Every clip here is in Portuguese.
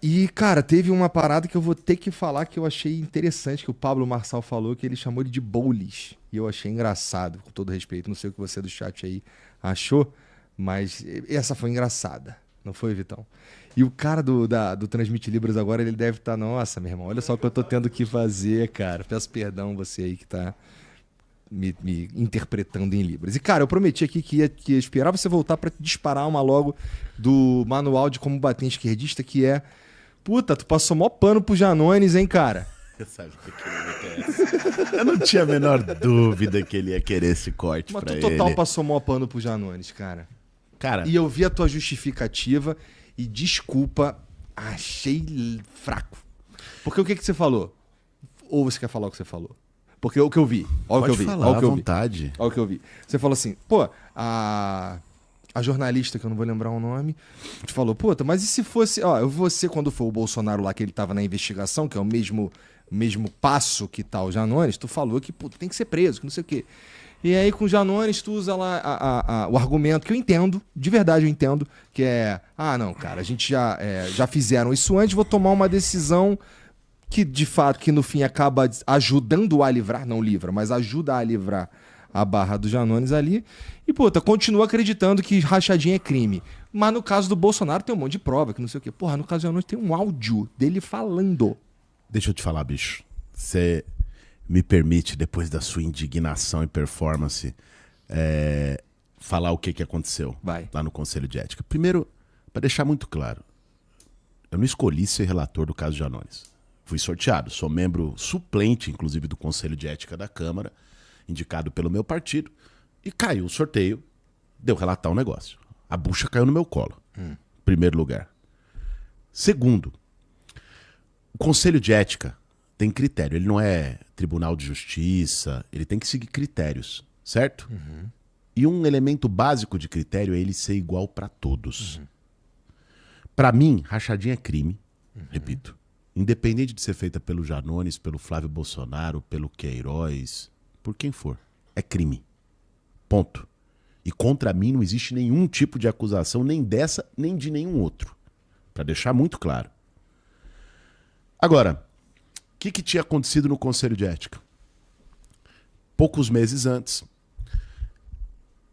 E, cara, teve uma parada que eu vou ter que falar que eu achei interessante, que o Pablo Marçal falou, que ele chamou ele de Boulos. E eu achei engraçado, com todo respeito. Não sei o que você do chat aí achou, mas essa foi engraçada. Não foi, Vitão? E o cara do Transmite Libras agora, ele deve estar, nossa, meu irmão, olha só o que eu tô tendo que fazer, cara. Peço perdão você aí que tá me interpretando em Libras. E, cara, eu prometi aqui que ia esperar você voltar pra disparar uma logo do manual de como bater em esquerdista, que é: puta, tu passou mó pano pro Janones, hein, cara? Você sabe que ele me conhece. Eu não tinha a menor dúvida que ele ia querer esse corte Mas pra tu total ele. passou mó pano pro Janones, cara. Cara, E eu vi a tua justificativa e desculpa, achei fraco. Porque o que você falou? Ou você quer falar o que você falou? Porque o que eu vi, olha o que eu pode vi, falar olha o à que eu vi. vontade. Olha o que eu vi. Você falou assim, pô, a jornalista, que eu não vou lembrar o nome, te falou, puta, mas e se fosse, ó, você quando foi o Bolsonaro lá, que ele tava na investigação, que é o mesmo passo que tá o Janones, tu falou que, puta, tem que ser preso, que não sei o quê. E aí com o Janones tu usa lá o argumento, que eu entendo, de verdade eu entendo, que é, não, cara, a gente já fizeram isso antes, vou tomar uma decisão que de fato, que no fim acaba ajudando a livrar, não livra, mas ajuda a livrar a barra do Janones ali. E, puta, continua acreditando que rachadinha é crime. Mas no caso do Bolsonaro tem um monte de prova, que não sei o quê. Porra, no caso do Janones tem um áudio dele falando. Deixa eu te falar, bicho. Você me permite, depois da sua indignação e performance, falar o que aconteceu Vai. lá no Conselho de Ética. Primeiro, para deixar muito claro, eu não escolhi ser relator do caso Janones. Fui sorteado, sou membro suplente, inclusive, do Conselho de Ética da Câmara, indicado pelo meu partido, e caiu o sorteio, deu relatar o negócio. A bucha caiu no meu colo, primeiro lugar. Segundo, o Conselho de Ética tem critério, ele não é Tribunal de Justiça, ele tem que seguir critérios, certo? E um elemento básico de critério é ele ser igual para todos. Para mim, rachadinha é crime, repito. Independente de ser feita pelo Janones, pelo Flávio Bolsonaro, pelo Queiroz, por quem for, é crime. Ponto. E contra mim não existe nenhum tipo de acusação, nem dessa, nem de nenhum outro. Para deixar muito claro. Agora, o que tinha acontecido no Conselho de Ética? Poucos meses antes,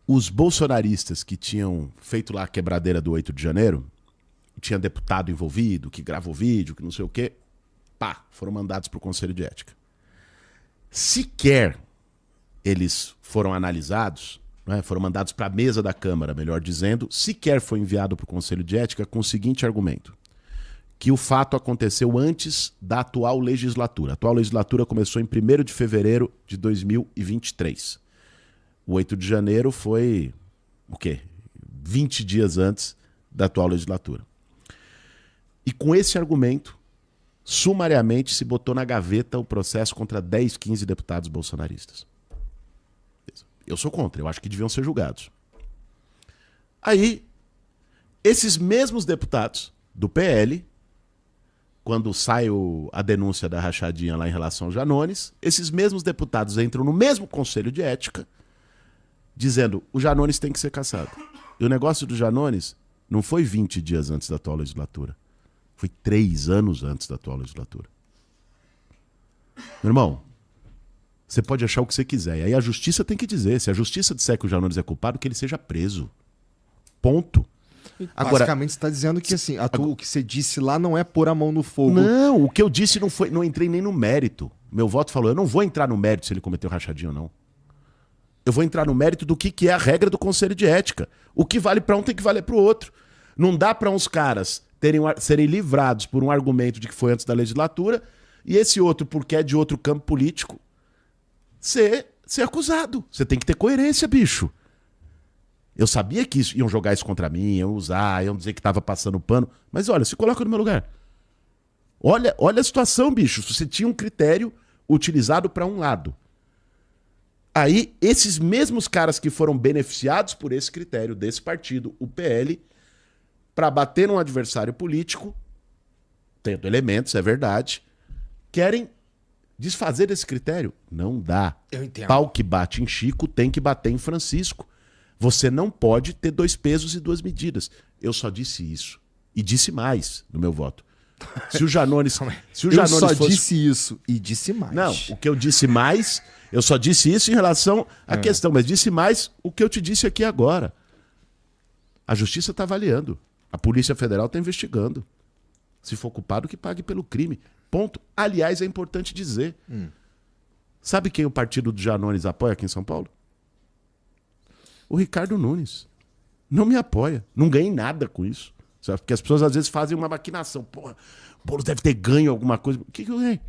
os bolsonaristas que tinham feito lá a quebradeira do 8 de janeiro, tinha deputado envolvido, que gravou vídeo, que não sei o quê, foram mandados para o Conselho de Ética. Sequer eles foram analisados, né, foram mandados para a mesa da Câmara, melhor dizendo, sequer foi enviado para o Conselho de Ética com o seguinte argumento: que o fato aconteceu antes da atual legislatura. A atual legislatura começou em 1º de fevereiro de 2023. O 8 de janeiro foi, 20 dias antes da atual legislatura. E com esse argumento, sumariamente se botou na gaveta o processo contra 10, 15 deputados bolsonaristas. Eu sou contra, eu acho que deviam ser julgados. Aí, esses mesmos deputados do PL, quando sai a denúncia da rachadinha lá em relação ao Janones, esses mesmos deputados entram no mesmo Conselho de Ética, dizendo: o Janones tem que ser cassado. E o negócio do Janones não foi 20 dias antes da atual legislatura. Foi 3 anos antes da atual legislatura. Meu irmão, você pode achar o que você quiser. E aí a justiça tem que dizer. Se a justiça disser que o Janones é culpado, que ele seja preso. Ponto. Agora, basicamente você está dizendo que assim, o que você disse lá não é pôr a mão no fogo. não, o que eu disse não entrei nem no mérito. Meu voto falou: eu não vou entrar no mérito se ele cometeu rachadinha ou não. Eu vou entrar no mérito do que é a regra do Conselho de Ética. O que vale para um tem que valer para o outro. Não dá para uns caras serem livrados por um argumento de que foi antes da legislatura e esse outro, porque é de outro campo político, ser acusado. Você tem que ter coerência, bicho. Eu sabia que iam jogar isso contra mim, iam usar, iam dizer que estava passando pano. Mas olha, se coloca no meu lugar. Olha a situação, bicho. Você tinha um critério utilizado para um lado. Aí, esses mesmos caras que foram beneficiados por esse critério desse partido, o PL, para bater num adversário político, tendo elementos, é verdade, querem desfazer desse critério. Não dá. Eu entendo. Pau que bate em Chico tem que bater em Francisco. Você não pode ter 2 pesos e 2 medidas. Eu só disse isso. E disse mais no meu voto. Se o Janones, Eu só fosse... disse isso e disse mais. Não, o que eu disse mais, eu só disse isso em relação à questão, mas disse mais o que eu te disse aqui agora. A justiça está avaliando. A Polícia Federal está investigando. Se for culpado, que pague pelo crime. Ponto. Aliás, é importante dizer. Sabe quem o partido do Janones apoia aqui em São Paulo? O Ricardo Nunes. Não me apoia. Não ganhei nada com isso. Sabe? Porque as pessoas às vezes fazem uma maquinação. Porra, o Boulos deve ter ganho alguma coisa. O que eu ganhei?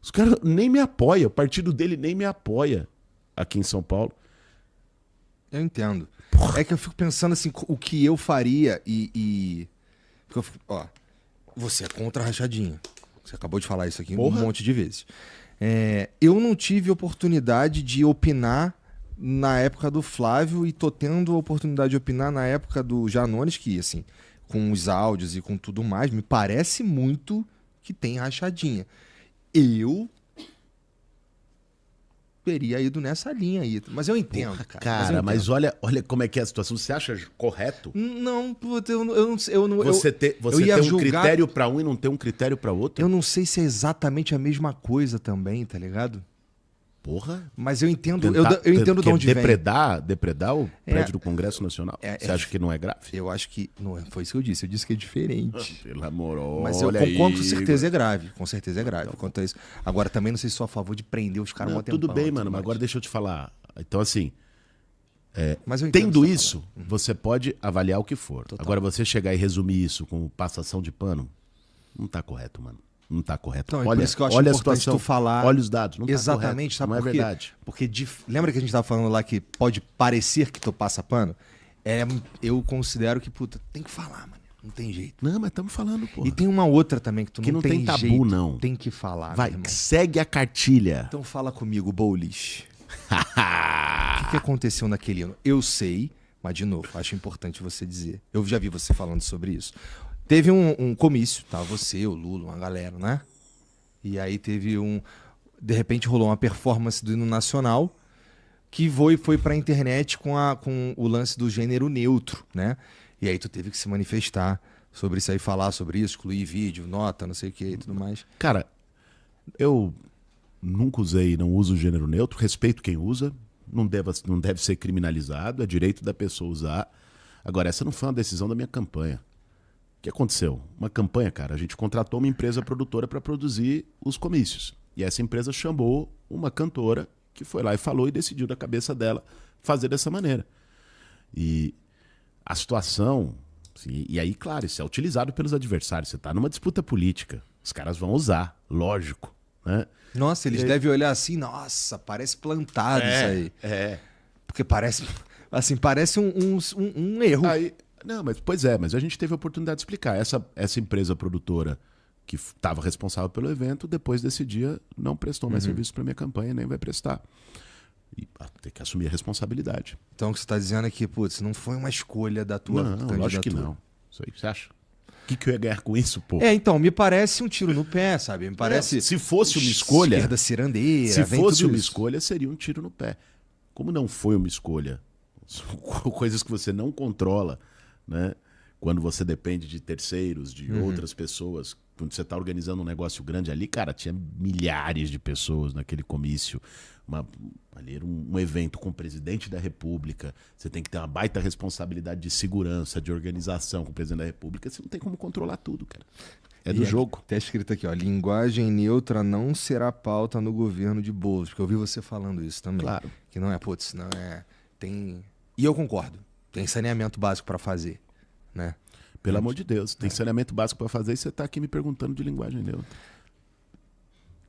Os caras nem me apoiam. O partido dele nem me apoia aqui em São Paulo. Eu entendo. É que eu fico pensando assim, o que eu faria Porque eu fico, ó, você é contra a rachadinha. Você acabou de falar isso aqui um monte de vezes. Eu não tive oportunidade de opinar na época do Flávio e tô tendo a oportunidade de opinar na época do Janones, que, assim, com os áudios e com tudo mais, me parece muito que tem rachadinha. Eu teria ido nessa linha aí. Mas eu entendo, Porra, cara. Cara, mas olha como é que é a situação. Você acha correto? Não, puta, eu não. Você ter um critério pra um e não ter um critério pra outro? Eu não sei se é exatamente a mesma coisa também, tá ligado? Porra. Mas eu entendo, eu entendo de onde vem. Depredar o prédio do Congresso Nacional? Você acha que não é grave? Eu acho que. Não, foi isso que eu disse. Eu disse que é diferente. Pelo amor, mas eu concordo, com certeza é grave. Com certeza é grave. Quanto a isso. Agora, também não sei se sou a favor de prender os caras. Tudo bem, mano. Mas agora deixa eu te falar. Então, assim. Mas eu tendo isso, você pode avaliar o que for. Total. Agora, você chegar e resumir isso com passação de pano, não tá correto, mano. Não tá correto. Não, olha, por isso que eu acho olha a importante situação, tu falar. Olha os dados. Não exatamente, tá correto, sabe não por é quê? verdade. Porque lembra que a gente tava falando lá que pode parecer que tu passa pano? Eu considero que, puta, tem que falar, mano. Não tem jeito. Não, mas estamos falando, pô. E tem uma outra também que tu que não tem tabu, jeito. não. Tem que falar. Vai, segue a cartilha. Então fala comigo, Boulos. O que aconteceu naquele ano? Eu sei, mas de novo, acho importante você dizer. Eu já vi você falando sobre isso. Teve um comício, tá? Você, o Lula, uma galera, né? E aí teve de repente rolou uma performance do hino nacional que foi pra internet com o lance do gênero neutro, né? E aí tu teve que se manifestar sobre isso aí, falar sobre isso, excluir vídeo, nota, não sei o que e tudo mais. Cara, eu nunca usei, não uso o gênero neutro, respeito quem usa, não deve ser criminalizado, é direito da pessoa usar. Agora, essa não foi uma decisão da minha campanha. O que aconteceu? Uma campanha, cara, a gente contratou uma empresa produtora para produzir os comícios. E essa empresa chamou uma cantora que foi lá e falou e decidiu da cabeça dela fazer dessa maneira. E a situação... Assim, e aí, claro, isso é utilizado pelos adversários. Você está numa disputa política. Os caras vão usar, lógico. Né? Nossa, eles devem olhar assim, nossa, parece plantado isso aí. Porque parece um erro. Aí, não, mas a gente teve a oportunidade de explicar. Essa empresa produtora que estava responsável pelo evento, depois desse dia, não prestou mais serviço para minha campanha, nem vai prestar. E tem que assumir a responsabilidade. Então o que você está dizendo é que, putz, não foi uma escolha da tua candidatura. Não, lógico que não. Isso aí, você acha? O que eu ia ganhar com isso, pô? Então, me parece um tiro no pé, sabe? Me parece... se fosse uma escolha... Esquerda cirandeira, se fosse uma escolha, seria um tiro no pé. Como não foi uma escolha, coisas que você não controla, né? Quando você depende de terceiros, de outras pessoas, quando você está organizando um negócio grande ali, cara, tinha milhares de pessoas naquele comício. Ali era um evento com o presidente da República. Você tem que ter uma baita responsabilidade de segurança, de organização com o presidente da República. Você não tem como controlar tudo, cara. É do jogo. Tá escrito aqui, ó, linguagem neutra não será pauta no governo de Boulos. Porque eu vi você falando isso também. Claro. Que não é, putz, não é... E eu concordo. Tem saneamento básico para fazer, né? Pelo amor de Deus. Tem saneamento básico para fazer e você tá aqui me perguntando de linguagem neutra.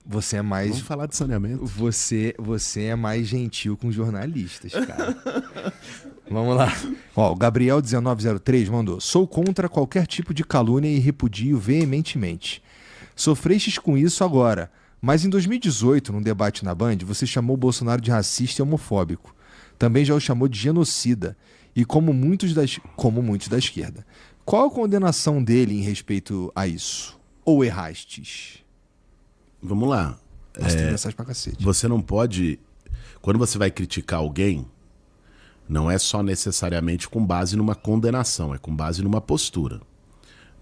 Você é mais... Vamos falar de saneamento. Você é mais gentil com jornalistas, cara. Vamos lá. Ó, o Gabriel 1903 mandou: sou contra qualquer tipo de calúnia e repudio veementemente. Sofrestes com isso agora, mas em 2018, num debate na Band, você chamou o Bolsonaro de racista e homofóbico. Também já o chamou de genocida, e como muitos da esquerda. Qual a condenação dele em respeito a isso? Ou errastes? Vamos lá. Mensagem pra cacete. Você não pode... Quando você vai criticar alguém, não é só necessariamente com base numa condenação, é com base numa postura.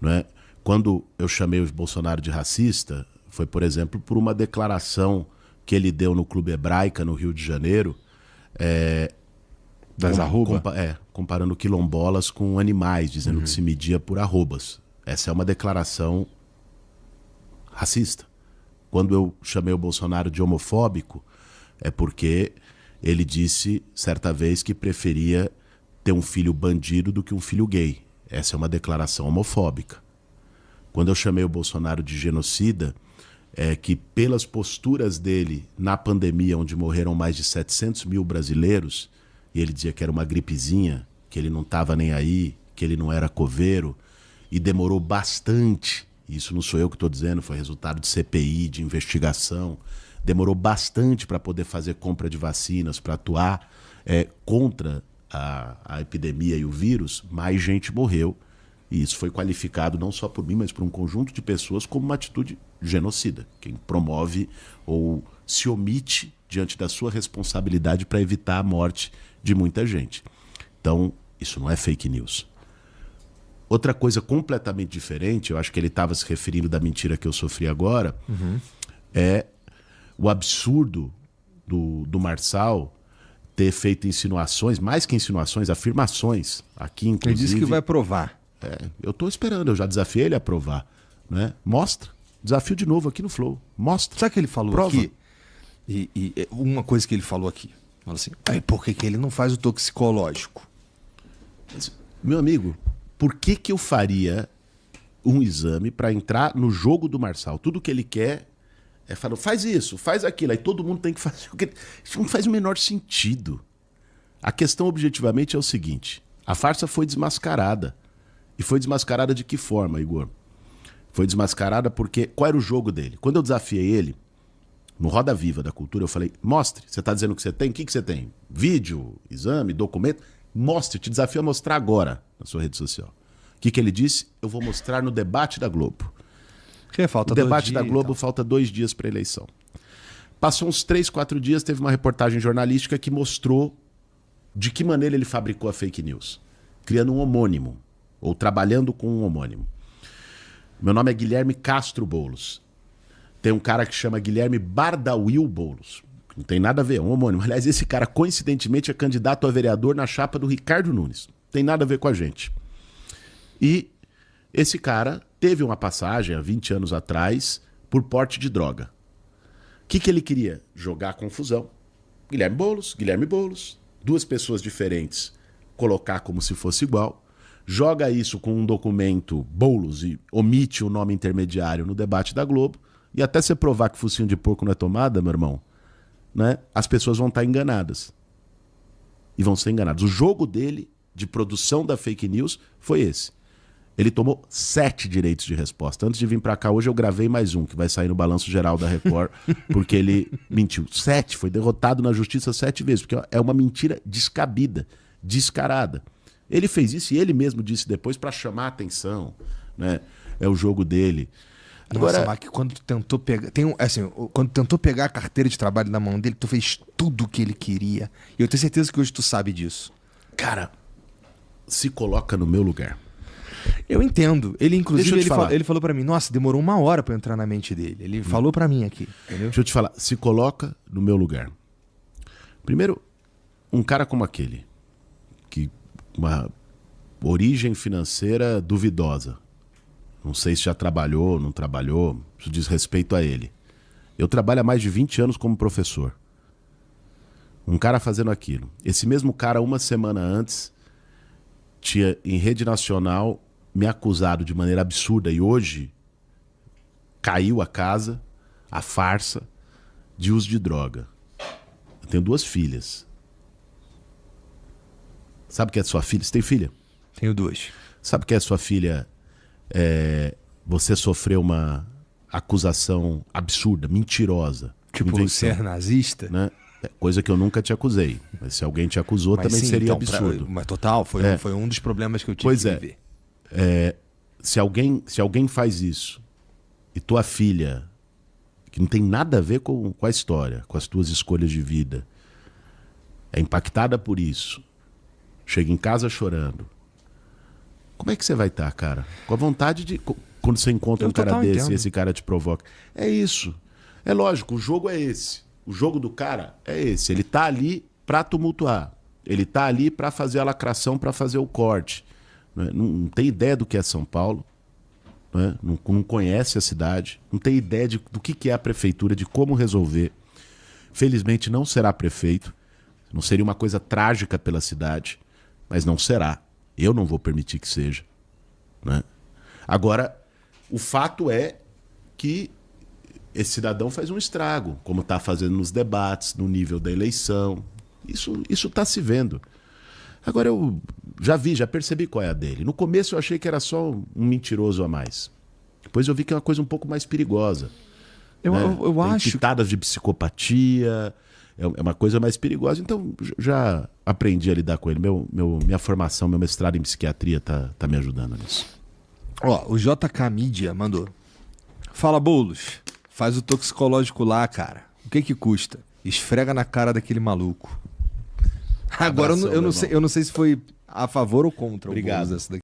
Não é? quando eu chamei o Bolsonaro de racista, foi, por exemplo, por uma declaração que ele deu no Clube Hebraica, no Rio de Janeiro, Das arroba? comparando quilombolas com animais, dizendo que se media por arrobas. Essa é uma declaração racista. Quando eu chamei o Bolsonaro de homofóbico, é porque ele disse, certa vez, que preferia ter um filho bandido do que um filho gay. Essa é uma declaração homofóbica. Quando eu chamei o Bolsonaro de genocida, é que pelas posturas dele na pandemia, onde morreram mais de 700 mil brasileiros, e ele dizia que era uma gripezinha, que ele não estava nem aí, que ele não era coveiro, e demorou bastante, isso não sou eu que estou dizendo, foi resultado de CPI, de investigação, demorou bastante para poder fazer compra de vacinas, para atuar contra a epidemia e o vírus, mais gente morreu. E isso foi qualificado não só por mim, mas por um conjunto de pessoas como uma atitude genocida. Quem promove ou se omite diante da sua responsabilidade para evitar a morte de muita gente. Então, isso não é fake news. Outra coisa completamente diferente, eu acho que ele estava se referindo da mentira que eu sofri agora, é o absurdo do Marçal ter feito insinuações, mais que insinuações, afirmações, aqui inclusive... Ele disse que vai provar. Eu estou esperando, eu já desafiei ele a provar. Né? Mostra. Desafio de novo aqui no Flow. Mostra. Sabe o que ele falou Prova. aqui? E uma coisa que ele falou aqui. Falou assim, por que ele não faz o toxicológico? Mas, meu amigo, por que eu faria um exame para entrar no jogo do Marçal? Tudo que ele quer é falar, faz isso, faz aquilo. Aí todo mundo tem que fazer. Isso não faz o menor sentido. A questão objetivamente é o seguinte. A farsa foi desmascarada. E foi desmascarada de que forma, Igor? Foi desmascarada porque... Qual era o jogo dele? Quando eu desafiei ele, no Roda Viva da Cultura, eu falei, mostre, você está dizendo que você tem? O que você tem? Vídeo, exame, documento? Mostre, te desafio a mostrar agora na sua rede social. O que ele disse? Eu vou mostrar no debate da Globo. Falta o debate da Globo falta 2 dias para a eleição. Passou uns 3, 4 dias, teve uma reportagem jornalística que mostrou de que maneira ele fabricou a fake news. Criando um homônimo. Ou trabalhando com um homônimo. Meu nome é Guilherme Castro Boulos. Tem um cara que chama Guilherme Bardawil Boulos. Não tem nada a ver, é um homônimo. Aliás, esse cara, coincidentemente, é candidato a vereador na chapa do Ricardo Nunes. Tem nada a ver com a gente. E esse cara teve uma passagem, há 20 anos atrás, por porte de droga. O que ele queria? Jogar confusão. Guilherme Boulos, 2 pessoas diferentes, colocar como se fosse igual. Joga isso com um documento Boulos e omite o nome intermediário no debate da Globo, e até você provar que focinho de porco não é tomada, meu irmão, né, as pessoas vão estar enganadas. E vão ser enganadas. O jogo dele, de produção da fake news, foi esse. Ele tomou 7 direitos de resposta. Antes de vir pra cá hoje eu gravei mais um, que vai sair no Balanço Geral da Record, porque ele mentiu. 7, foi derrotado na justiça 7 vezes, porque é uma mentira descabida, descarada. Ele fez isso e ele mesmo disse depois para chamar a atenção, né? É o jogo dele. Agora, Mac, quando tu tentou pegar, quando tentou pegar a carteira de trabalho na mão dele, tu fez tudo o que ele queria. E eu tenho certeza que hoje tu sabe disso. Cara, se coloca no meu lugar. Eu entendo. Ele inclusive ele falou para mim, nossa, demorou 1 hora para entrar na mente dele. Ele falou para mim aqui, entendeu? Deixa eu te falar, se coloca no meu lugar. Primeiro, um cara como aquele, que uma origem financeira duvidosa. Não sei se já trabalhou, não trabalhou, isso diz respeito a ele. Eu trabalho há mais de 20 anos como professor. Um cara fazendo aquilo. Esse mesmo cara, 1 semana antes, tinha em rede nacional me acusado de maneira absurda e hoje caiu a casa, a farsa, de uso de droga. Eu tenho 2 filhas. Sabe o que é sua filha? Você tem filha? Tenho 2. Sabe o que é sua filha? Você sofreu uma acusação absurda, mentirosa. Tipo, invenção, ser nazista? né? Coisa que eu nunca te acusei. Mas se alguém te acusou, Mas também sim, seria então, absurdo. Mas total, foi um dos problemas que eu tive que viver. Se alguém faz isso e tua filha, que não tem nada a ver com a história, com as tuas escolhas de vida, é impactada por isso, chega em casa chorando, como é que você vai estar, cara? Com a vontade de... quando você encontra Eu um cara total desse entendo. e esse cara te provoca. É isso. É lógico, o jogo é esse. O jogo do cara é esse. Ele tá ali pra tumultuar. Ele tá ali pra fazer a lacração, pra fazer o corte. Não tem ideia do que é São Paulo. Não conhece a cidade. Não tem ideia do que é a prefeitura, de como resolver. Felizmente não será prefeito. Não seria uma coisa trágica pela cidade. Mas não será. Eu não vou permitir que seja. Né? Agora, o fato é que esse cidadão faz um estrago, como está fazendo nos debates, no nível da eleição. Isso está se vendo. Agora eu já percebi qual é a dele. No começo eu achei que era só um mentiroso a mais. Depois eu vi que é uma coisa um pouco mais perigosa. Eu Tem acho. pitadas de psicopatia, é uma coisa mais perigosa. Então já aprendi a lidar com ele. Minha formação, meu mestrado em psiquiatria tá me ajudando nisso. Ó, o JK Mídia mandou. Fala, Boulos. Faz o toxicológico lá, cara. O que custa? Esfrega na cara daquele maluco. Agora Abração, eu não meu sei, irmão. eu não sei se foi a favor ou contra Obrigado. o Boulos essa daqui.